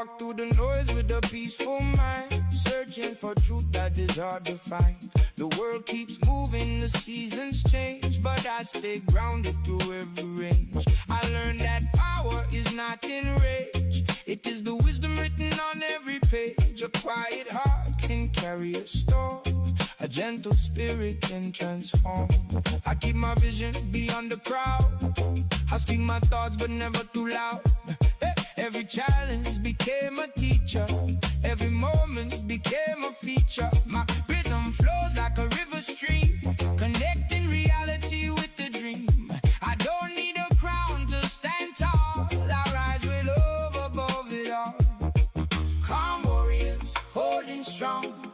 walk through the noise with a peaceful mind, searching for truth that is hard to find. The world keeps moving, the seasons change, but I stay grounded through every range. I learned that power is not in rage, it is the wisdom written on every page. A quiet heart can carry a storm, a gentle spirit can transform. I keep my vision beyond the crowd, I speak my thoughts but never too loud. Every challenge became a teacher, every moment became a feature. My rhythm flows like a river stream, connecting reality with the dream. I don't need a crown to stand tall, I rise with love above it all. Calm warriors, holding strong,